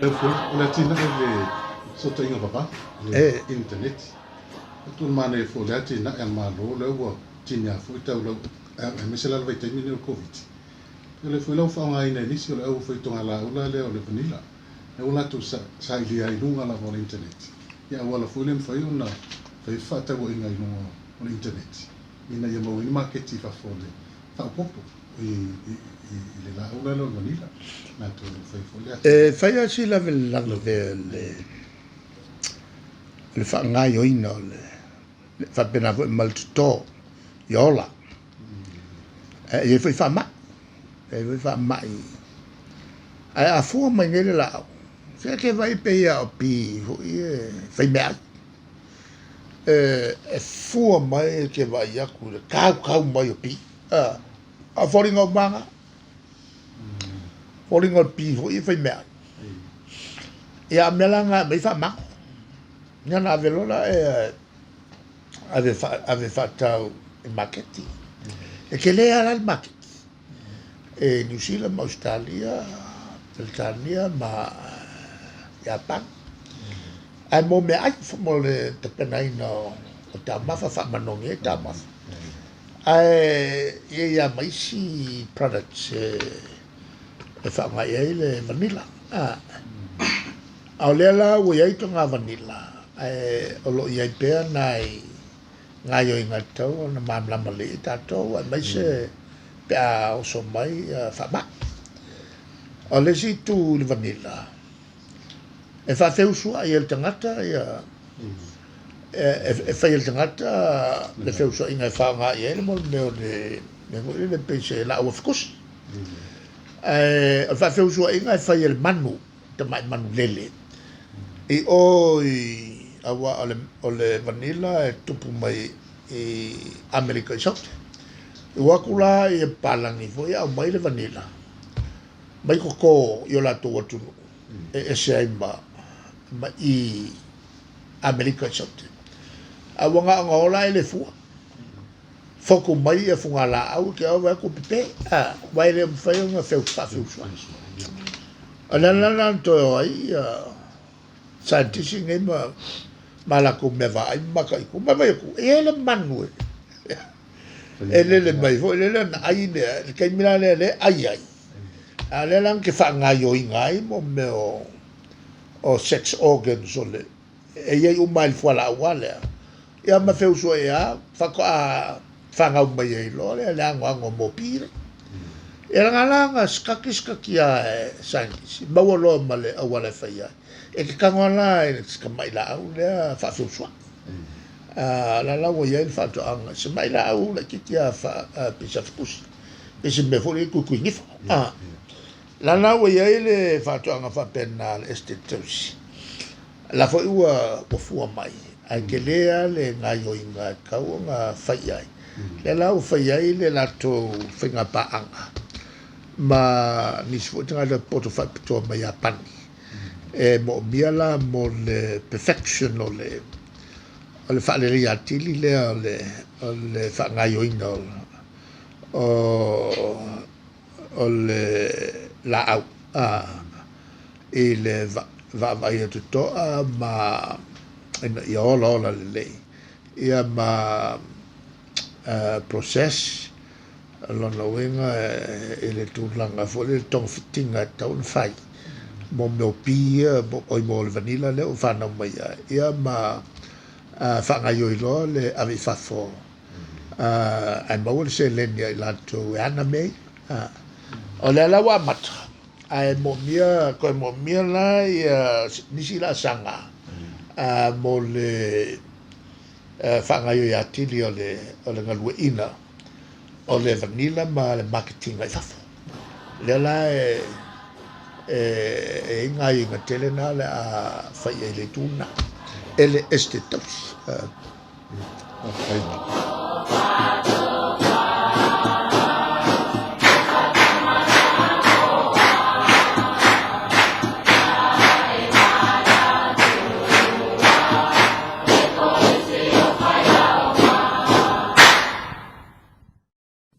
le fo la tina le sota inga papa le internet tu mane fo la tina e malo le wo tinya fo tau lo e mesela vai temi no covid le fo lo fa ngai ne nisi le o fo tonga la ula le o le vanilla e ula tu sa ili ai lunga la vo internet ya wala fo le fa una fa fa ta wo inga no internet ina ya mo ni market fa fo le fa popo le la ula lo vanilla na tu fa fo le fai si la le fa ngai o ina le fa pena vo mal to yola e foi fa ma a fu mai nele la se che vai pe ia pi fai me fu mai che vai a cu ka mai pi a falling of manga falling of pi fai me ia melanga me fa ma ngana velola ave fatto il marketing e che lei era il marketing e New Zealand ma Australia Britannia ma Japan ai mo me ai mo le te pena ino o ta mafa fa manonge ta mafa ai ia mai si products e fa mai le vanilla au lela wo ia to nga vanilla o lo ia pe nai ngai o inga tau na mamla mali tato mai se pa o so mai fa ba o le si tu le vanilla e fa feu sua i el tangata ia e fa il tangata le feu sua inga fa nga i el mo le pese la o fkus e fa feu sua inga fa il manu te mai manu lele e awa ole vanilla e tupu mai e America South. Wakula e palangi foi au mai le vanilla. Mai koko yo la to watu e se ma i America South. Awanga ngola ele fu. Foku mai e funga la au ke au ko pipe vai le fai unha feu fa feu swa. Ala to ai scientific name malako me va ai makai ko mai ko ele manu ele mai fo ele ai ne ke mira le ai ale lang ke fa ngayo ngai mo me o sex organs ole e ye o mal fo la wala ya ma feu so ya fa ko a fa nga mai e lo le ngo mo pire era ngala skakia sanki ba lo male awala fa ya e ke kangola e ska mai la au le fa feu so la wo ye fa to ang se mai la au la kitia fa pisa fus e se me fo le ku ni fa la wo ye le fa to ang fa penal estetus la fo ua po fu mai ai ke le ngayo inga ka nga fa ya le la u fa ya le la to finga pa anga ma ni fo tanga le poto fa to mai Japan e mo biala mo le perfection o le fa le atili le fa ngayo ina o le la au e le va vai tutto ma io la le ia ma process lo no wenga e le tulanga fo le tong fitinga taun fai mo me pia mo le vanilla le o fa no mai ia ma fa ngayo lo le ave fa fo ai mo le se le ni la to anime o le la wa mat ai mo mia la ni si la sanga mo le fa ngayo ya tili o le ngalu ina o le vanilla ma le marketing ai fa le la ngai nga telena le a fa le tuna ele estetos